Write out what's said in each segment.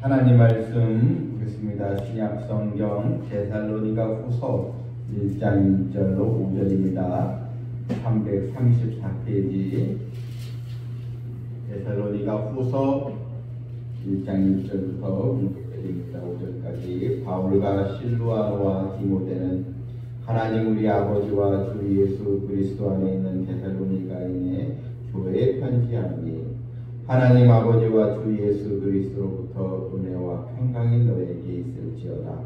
하나님 말씀 보겠습니다. 신약 성경 데살로니가 후서 1장 1절로 5절입니다. 334페이지 데살로니가 후서 1장 1절부터 5절까지 바울과 실루아노와 디모데는 하나님 우리 아버지와 주 예수 그리스도 안에 있는 데살로니가인의 교회에 편지하니 하나님 아버지와 주 예수 그리스도로부터 은혜와 평강이 너에게 있을지어다.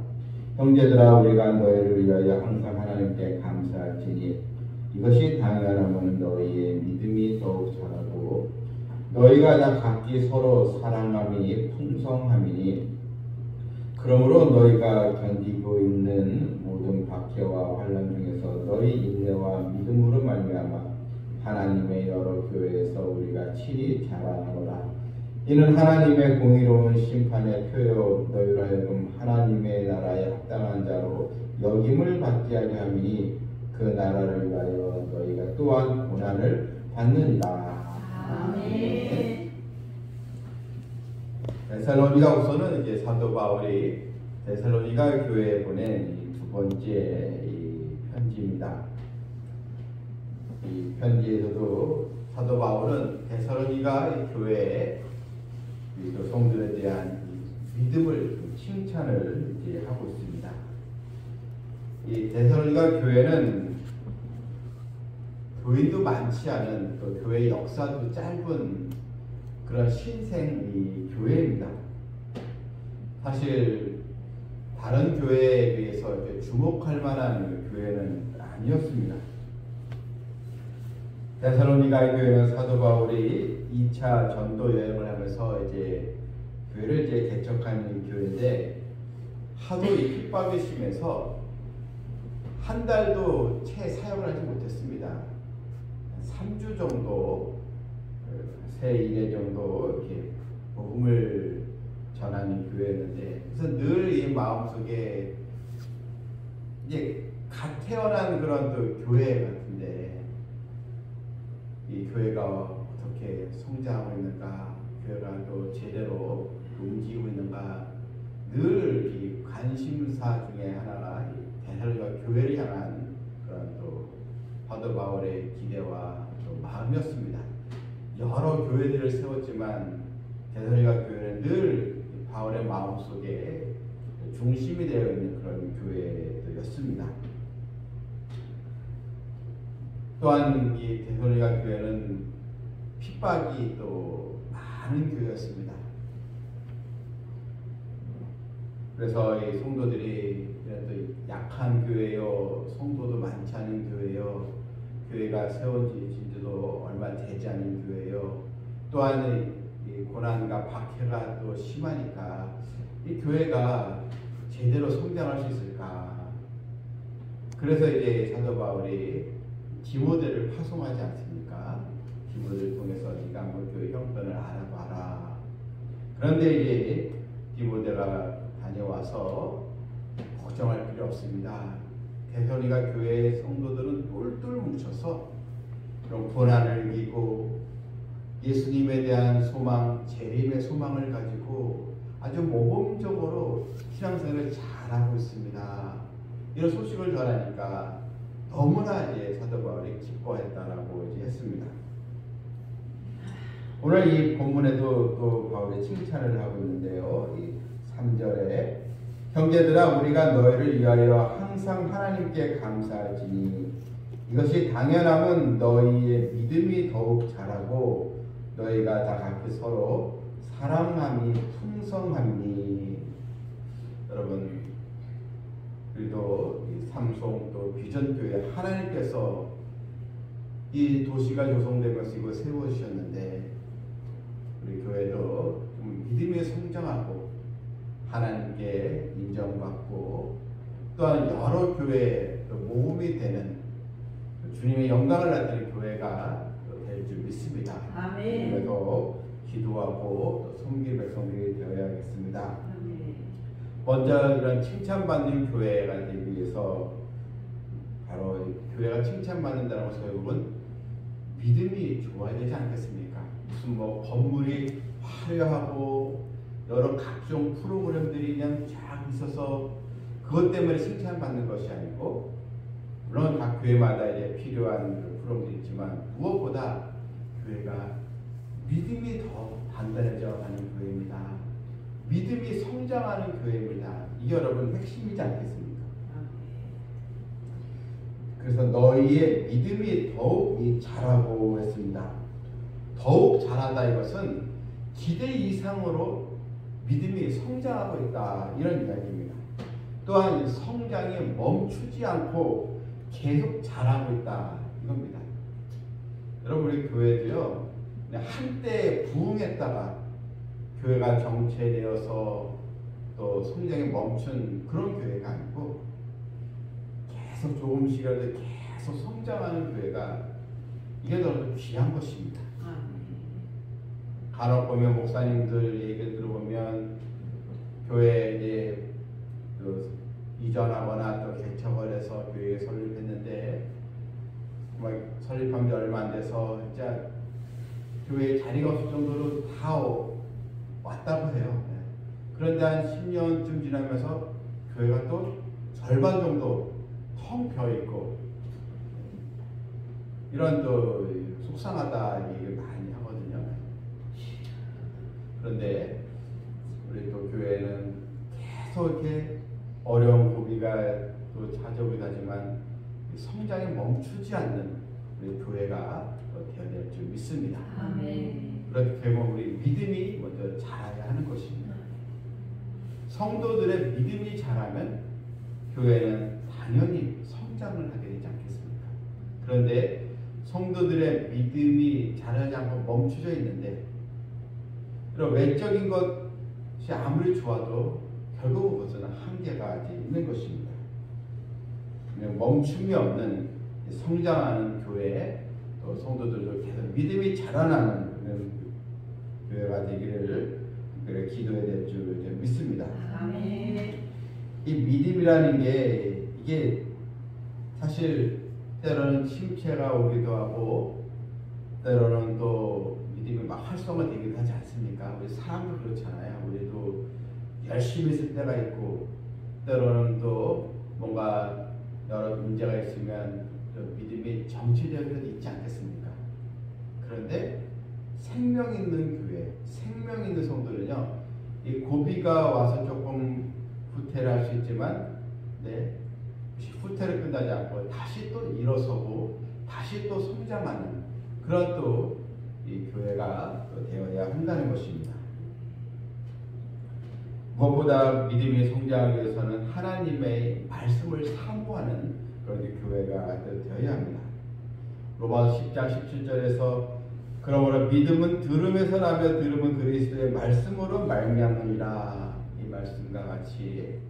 형제들아, 우리가 너희를 위하여 항상 하나님께 감사할지니 이것이 당연하면 너희의 믿음이 더욱 자라고 너희가 다 각기 서로 사랑함이 풍성함이니 그러므로 너희가 견디고 있는 모든 박해와 환난 중에서 너희 인내와 믿음으로 말미암아 하나님의 여러 교회에서 우리가 친히 자라나노라. 이는 하나님의 공의로운 심판의 표요 너희로 하여금 하나님의 나라에 합당한 자로 여김을 받게 하려 함이니 그 나라를 위하여 너희가 또한 고난을 받느니라. 아멘. 데살로니가후서는 이제 사도 바울이 데살로니가 교회에 보낸 두 번째 편지입니다. 이 편지에서도 사도 바울은 데살로니가 교회의 성도들에 대한 믿음을 칭찬을 이제 하고 있습니다. 이 데살로니가 교회는 교인도 많지 않은 또 교회 역사도 짧은 그런 신생 교회입니다. 사실 다른 교회에 비해서 주목할 만한 교회는 아니었습니다. 데살로니가 교회는 사도 바울이 2차 전도 여행을 하면서 이제 교회를 이제 개척한 교회인데 하도 이 핍박이 심해서 한 달도 채 사역을 하지 못했습니다. 3주 정도 새 1회 정도 이렇게 복음을 전하는 교회였는데 그래서 늘 이 마음속에 이제 갓 태어난 그런 또 교회 같은데 이 교회가 어떻게 성장하고 있는가, 교회가 또 제대로 움직이고 있는가 늘 이 관심사 중에 하나가 데살로니가 교회를 향한 그런 또 사도 바울의 기대와 또 마음이었습니다. 여러 교회들을 세웠지만 데살로니가 교회는 늘 바울의 마음속에 중심이 되어 있는 그런 교회였습니다. 또한 이 데살로니가 교회는 핍박이 또 많은 교회였습니다. 그래서 이 성도들이 또 약한 교회요, 성도도 많지 않은 교회요, 교회가 세워진 지도 얼마 되지 않은 교회요, 또한 이 고난과 박해가 또 심하니까 이 교회가 제대로 성장할 수 있을까? 그래서 이제 사도 바울이 디모데를 파송하지 않습니까? 디모데를 통해서 네가 한번 교회 형편을 알아봐라. 그런데 이제 디모데가 다녀와서 걱정할 필요 없습니다. 데살로니가 교회의 성도들은 똘똘 뭉쳐서 그런 고난을 이기고 예수님에 대한 소망, 재림의 소망을 가지고 아주 모범적으로 신앙생활을 잘하고 있습니다. 이런 소식을 전하니까 너무나 이제 사도 바울이 기뻐했다라고 이제 했습니다. 오늘 이 본문에도 또 바울이 칭찬을 하고 있는데요. 이 3절에 형제들아, 우리가 너희를 위하여 항상 하나님께 감사할지니 이것이 당연함은 너희의 믿음이 더욱 자라고 너희가 다 각기 서로 사랑함이 풍성함이니. 여러분, 우리도 이 삼송 또 비전교회 하나님께서 이 도시가 조성된 것을 이거 세워주셨는데 우리 교회도 좀 믿음에 성장하고 하나님께 인정받고 또한 여러 교회에 모험이 되는 주님의 영광을 나타내는 교회가 될 줄 믿습니다. 아멘. 그래서 기도하고 또 섬길 백성들이 되어야겠습니다. 아멘. 먼저 이런 칭찬받는 교회가 되기 위해서 바로 교회가 칭찬받는다는 것은 결국은 믿음이 좋아야 되지 않겠습니까? 무슨 뭐 건물이 화려하고 여러 각종 프로그램들이 그냥 쫙 있어서 그것 때문에 칭찬받는 것이 아니고, 물론 각 교회마다 이제 필요한 그 프로그램도 있지만 무엇보다 교회가 믿음이 더 단단해져 가는 교회입니다. 믿음이 성장하는 교회입니다. 이게 여러분 핵심이지 않겠습니까? 그래서 너희의 믿음이 더욱 자라고 했습니다. 더욱 자라다, 이것은 기대 이상으로 믿음이 성장하고 있다, 이런 이야기입니다. 또한 성장이 멈추지 않고 계속 자라고 있다, 이겁니다. 여러분, 우리 교회도요, 한때 부흥했다가 교회가 정체되어서 또 성장이 멈춘 그런 교회가 아니고 계속 조금씩이라도 계속 성장하는 교회가, 이게 더 귀한 것입니다. 간혹 보면 목사님들 얘기를 들어보면 교회에 이제 이전하거나 또 개척을 해서 교회에 설립했는데 설립한 지 얼마 안 돼서 진짜 교회에 자리가 없을 정도로 다 왔다고 해요. 그런데 한 10년쯤 지나면서 교회가 또 절반 정도 텅 비어 있고, 이런 또 속상하다 얘기를 많이 하거든요. 그런데 우리 또 교회는 계속 이렇게 어려운 고비가 또 찾아오긴 하지만 성장이 멈추지 않는 우리 교회가 되어야 될 줄 믿습니다. 아멘. 그렇게 되면 우리 믿음이 먼저 자라야 하는 것입니다. 성도들의 믿음이 자라면 교회는 당연히 성장을 하게 되지 않겠습니까? 그런데 성도들의 믿음이 자라지 않고 멈춰져 있는데, 그런 외적인 것이 아무리 좋아도 결국 그것은 한계가 있는 것입니다. 멈춤이 없는 성장하는 교회, 또 성도들도 계속 믿음이 자라나는 그런 교회가 되기를 그래 기도해야 될 줄 믿습니다. 아멘. 이 믿음이라는 게, 이게 사실 때로는 침체가 오기도 하고 때로는 또 믿음이 막 활성화되기도 하지 않습니까? 우리 사람도 그렇잖아요. 우리도 열심히 있을 때가 있고 때로는 또 뭔가 여러 문제가 있으면 믿음이 정체될 때도 있지 않겠습니까? 그런데 생명 있는 교회, 생명 있는 성도는요, 이 고비가 와서 조금 후퇴를 할 수 있지만, 후퇴를 끝나지 않고 다시 또 일어서고 다시 또 성장하는 그런 또 이 교회가 또 되어야 한다는 것입니다. 무엇보다 믿음이 성장하기 위해서는 하나님의 말씀을 사모하는 그런 교회가 되어야 합니다. 로마서 10장 17절에서 그러므로 믿음은 들음에서 나며 들음은 그리스도의 말씀으로 말미암으리라, 이 말씀과 같이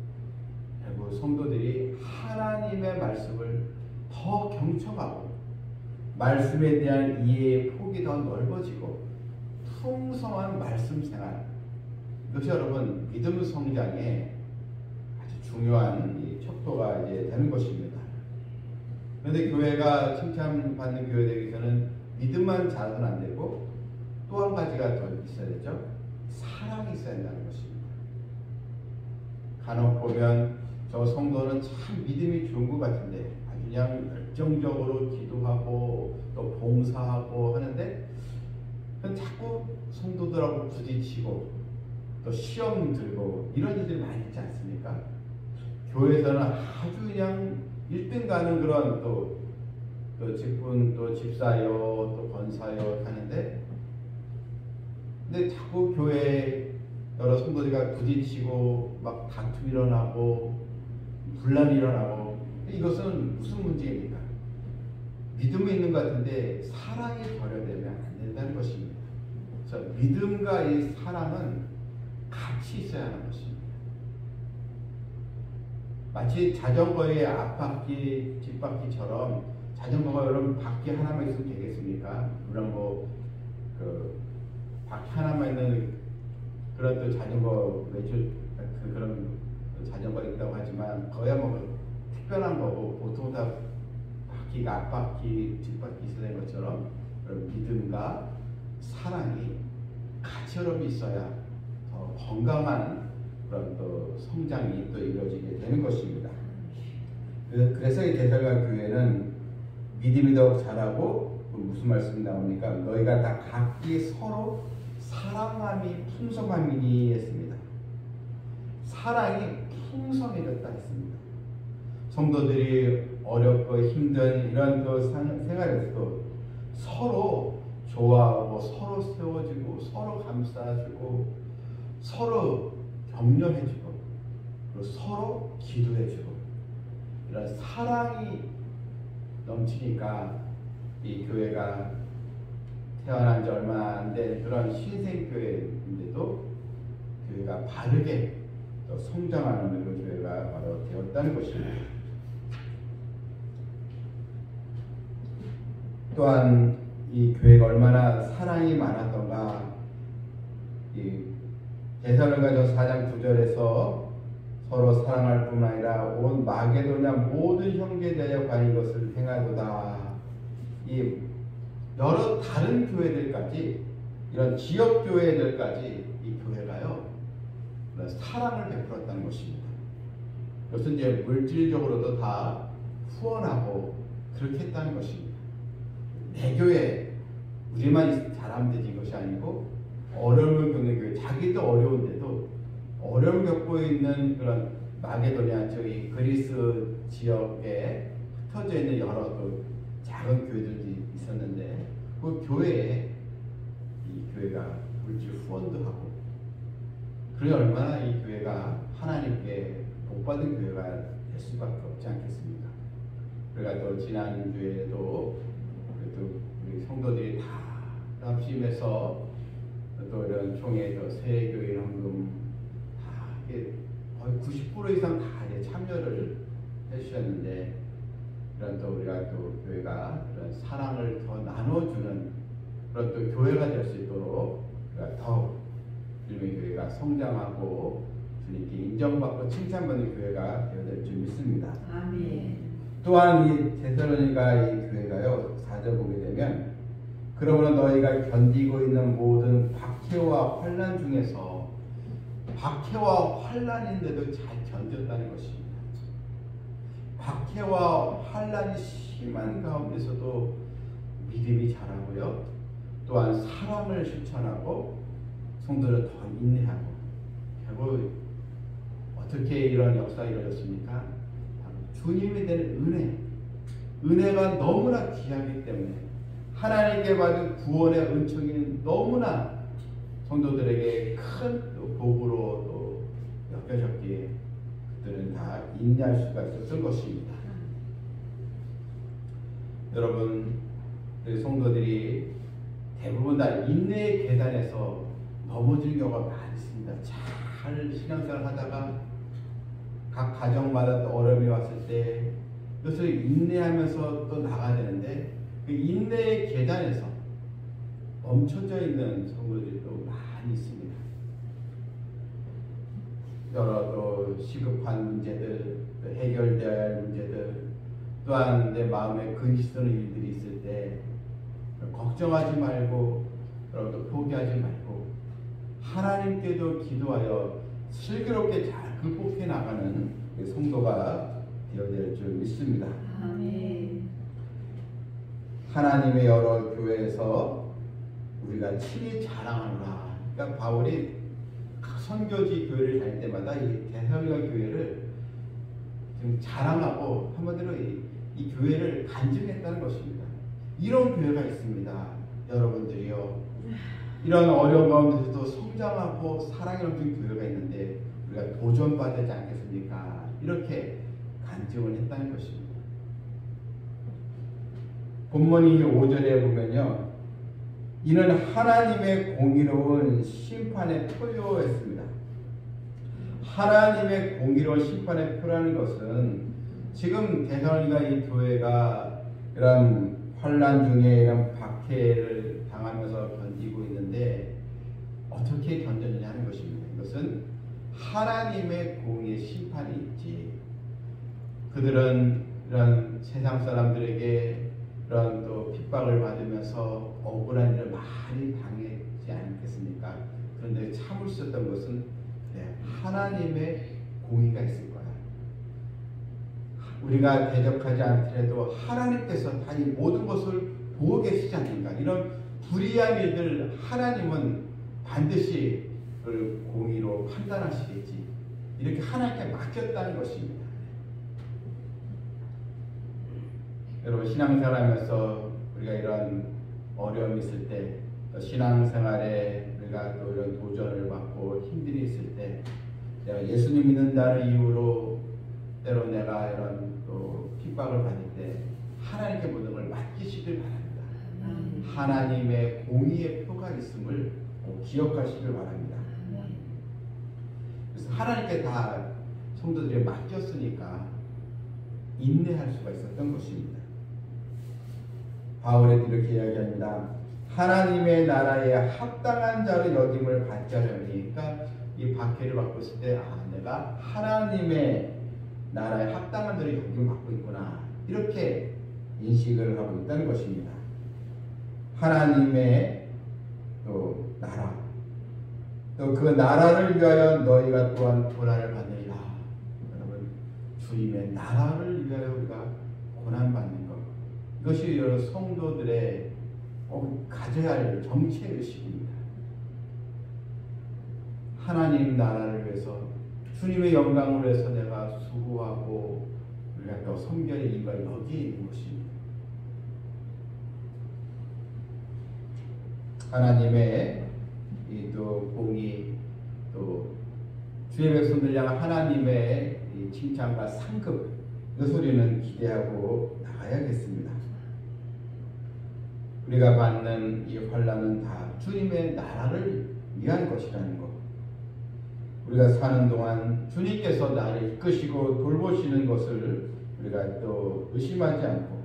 결국 성도들이 하나님의 말씀을 더 경청하고 말씀에 대한 이해의 폭이 더 넓어지고 풍성한 말씀 생활, 이것이 여러분 믿음 성장에 아주 중요한 이 척도가 이제 되는 것입니다. 그런데 교회가 칭찬받는 교회 되기 위해서는 믿음만 자라서는 안 되고 또 한 가지가 더 있어야 되죠. 사랑이 있어야 한다는 것입니다. 간혹 보면 저 성도는 참 믿음이 좋은 것 같은데 아주 그냥 열정적으로 기도하고 또 봉사하고 하는데 자꾸 성도들하고 부딪히고 또 시험 들고 이런 일들이 많이 있지 않습니까? 교회에서는 아주 그냥 1등 가는 그런 또 직분, 또 집사요, 또 권사요 하는데, 근데 자꾸 교회에 여러 성도들과 부딪히고 막 다툼이 일어나고 분란이 일어나고, 이것은 무슨 문제입니까? 믿음이 있는 것 같은데 사랑이 결여되면 안 된다는 것입니다. 그래서 믿음과 이 사랑은 같이 있어야 하는 것입니다. 마치 자전거의 앞바퀴, 뒷바퀴처럼 자전거가 여러분 바퀴 하나만 있으면 되겠습니까? 물론 바퀴 하나만 있는 그런 또 자전거 외출 그런 자전거가 있다고 하지만 그거야 특별한 거고, 보통 다 바퀴가 앞바퀴, 뒷바퀴 있어야 되는 것처럼 믿음과 사랑이 같이 여러분 있어야 더 건강한 그런 또 성장이 또 이루어지게 되는 것입니다. 그래서 이 데살로니가 교회는 믿음이 더욱 자라고 무슨 말씀이 나옵니까? 너희가 다 각기 서로 사랑함이 풍성함이니 했습니다. 사랑이 풍성해졌다 했습니다. 성도들이 어렵고 힘든 이런 그 생활에서도 서로 좋아하고 서로 세워주고 서로 감싸주고 서로 격려해주고 그리고 서로 기도해주고 이런 사랑이 넘치니까 이 교회가 태어난 지 얼마 안 된 그런 신생교회인데도 교회가 바르게 또 성장하는 그 교회가 바로 되었다는 것입니다. 또한 이 교회가 얼마나 사랑이 많았던가 이 데살로니가서 4장 9절에서 서로 사랑할 뿐 아니라 온 마게도냐 모든 형제자여 관 이것을 행하도다. 이 여러 다른 교회들까지 이런 지역 교회들까지 이 교회가요 그런 사랑을 베풀었다는 것입니다. 이것은 이제 물질적으로도 다 후원하고 그렇게 했다는 것입니다. 내 교회 우리만 잘하면 되지 이것이 아니고 어려움을 겪는 교회 자기도 어려운데도 어려움을 겪고 있는 그런 마게도냐 저희 그리스 지역에 흩어져 있는 여러 그 작은 교회들이 있었는데 그 교회에 이 교회가 물질 후원도 하고 그러니 얼마나 이 교회가 하나님께 복받은 교회가 될 수밖에 없지 않겠습니까? 그러니까 또 지난주에도 우리 성도들이 다 합심해서 또 이런 총회 또 세교회 헌금 다 거의 90% 이상 다 참여를 해주셨는데 이런 또 우리가 또 교회가 그런 사랑을 더 나눠주는 그런 또 교회가 될 수 있도록 우리가 더욱 주님의 교회가 성장하고 주님께 인정받고 칭찬받는 교회가 되어야 될 줄 믿습니다. 아멘. 또한 이 데살로니가 이 교회가요 4절 보게 되면 그러므로 너희가 견디고 있는 모든 박해와 환난 중에서 박해와 환난인데도 잘 견뎠다는 것입니다. 박해와 환난이 심한 가운데서도 믿음이 자라고요. 또한 사랑을 실천하고 성도를 더 인내하고 결국 어떻게 이런 역사가 이루어졌습니까? 주님이 되는 은혜가 너무나 귀하기 때문에 하나님께 받은 구원의 은총이 너무나 성도들에게 큰 복으로 또 여겨졌기에 그들은 다 인내할 수가 있었을 것입니다. 여러분, 우리 성도들이 대부분 다 인내의 계단에서 넘어질 경우가 많이 있습니다. 잘 신앙생활 하다가 각 가정마다 또 어려움이 왔을 때 그것을 인내하면서 또 나가야 되는데 그 인내의 계단에서 멈춰져 있는 성도들이 또 많이 있습니다. 여러 또 시급한 문제들, 또 해결되어야 할 문제들, 또한 내 마음에 근심 쓰는 일들이 있을 때 걱정하지 말고 또 포기하지 말고 하나님께도 기도하여 슬기롭게 잘 극복해 나가는 성도가 되어야 될 줄 믿습니다. 아멘. 하나님의 여러 교회에서 우리가 친히 자랑하노라. 그러니까 바울이 선교지 교회를 다닐 때마다 이 데살로니가 교회를 지금 자랑하고 한마디로 이 교회를 간증했다는 것입니다. 이런 교회가 있습니다. 여러분들이요. 이런 어려운 가운데서도 성장하고 사랑이 넘치는 교회가 있는데 우리가 도전받아야 되지 않겠습니까? 이렇게 간증을 했다는 것입니다. 본문이 5절에 보면요. 이는 하나님의 공의로운 심판의 표요했습니다. 하나님의 공의로운 심판의 표라는 것은 지금 데살로니가 이 교회가 이런 환난 중에 이런 박해를 당하면서 견디고 있는데 어떻게 견뎠느냐 하는 것입니다. 이것은 하나님의 공의의 심판이 있지. 그들은 이런 세상 사람들에게 이런 또 핍박을 받으면서 억울한 일을 많이 당하지 않겠습니까? 그런데 참을 수 있었던 것은 하나님의 공의가 있을 거야. 우리가 대적하지 않더라도 하나님께서 다 이 모든 것을 보고 계시지 않는가. 이런 불의한 일들 하나님은 반드시 그걸 공의로 판단하시겠지. 이렇게 하나님께 맡겼다는 것입니다. 여러분, 신앙생활하면서 우리가 이런 어려움이 있을 때, 또 신앙생활에 우리가 또 이런 도전을 받고 힘들이 있을 때, 내가 예수님 믿는다는 이유로 때로 내가 이런 또 핍박을 받을 때 하나님께 모든 걸 맡기시길 바랍니다. 하나님의 공의의 표가 있음을 꼭 기억하시길 바랍니다. 그래서 하나님께 다 성도들이 맡겼으니까 인내할 수가 있었던 것입니다. 바울은 이렇게 이야기합니다. 하나님의 나라에 합당한 자를 여김을 받지 하려니. 그러니까 이 박해를 받고 있을 때 내가 하나님의 나라에 합당한 자를 여김을 받고 있구나, 이렇게 인식을 하고 있다는 것입니다. 하나님의 또 나라, 또 그 나라를 위하여 너희가 또한 고난을 받으리라. 여러분, 주님의 나라를 위하여 우리가 고난받는 것, 이것이 여러 성도들의 꼭 가져야 할 정체의식입니다. 하나님 나라를 위해서, 주님의 영광을 위해서 내가 수고하고 우리가 또 섬겨야 이유가 여기에 있는 것입니다. 하나님의 이 또 공의, 또 주의 백성들 향한 하나님의 이 칭찬과 상급, 이 소리는 기대하고 나가야겠습니다. 우리가 받는 이 환난은 다 주님의 나라를 위한 것이라는 것, 우리가 사는 동안 주님께서 나를 이끄시고 돌보시는 것을 우리가 또 의심하지 않고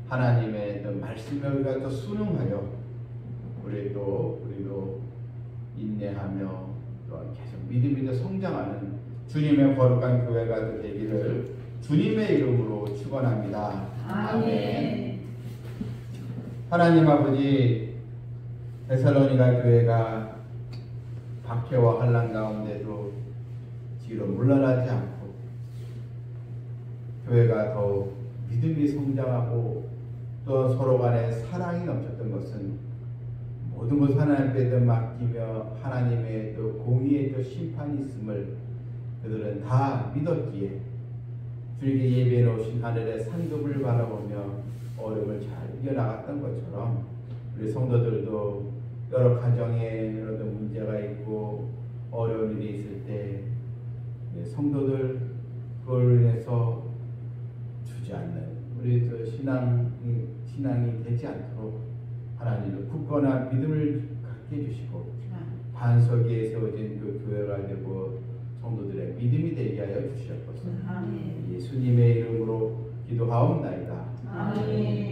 하나님의 또 말씀에 우리가 또 순응하여 우리도 인내하며 또한 계속 믿음이 성장하는 주님의 거룩한 교회가 되기를 주님의 이름으로 축원합니다. 아멘. 하나님 아버지, 데살로니가 교회가 박해와 환난 가운데도 뒤로 물러나지 않고 교회가 더욱 믿음이 성장하고 또 서로 간에 사랑이 넘쳤던 것은 모든 것을 하나님께 맡기며 하나님의 또 공의의 또 심판이 있음을 그들은 다 믿었기에 주님께 예배해 놓으신 하늘의 상급을 바라보며 어려움을 잘 이겨나갔던 것처럼 우리 성도들도 여러 가정에 여러 문제가 있고 어려운 일이 있을 때 성도들 그걸로 인해서 주지 않는 우리 신앙이 되지 않도록 하나님은 굳건한 믿음을 갖게 해주시고 반석 위에 세워진 그 교회가 되고 성도들의 믿음이 되게 하여 주시옵소서. 예수님의 이름으로 기도하옵나이다. 아멘.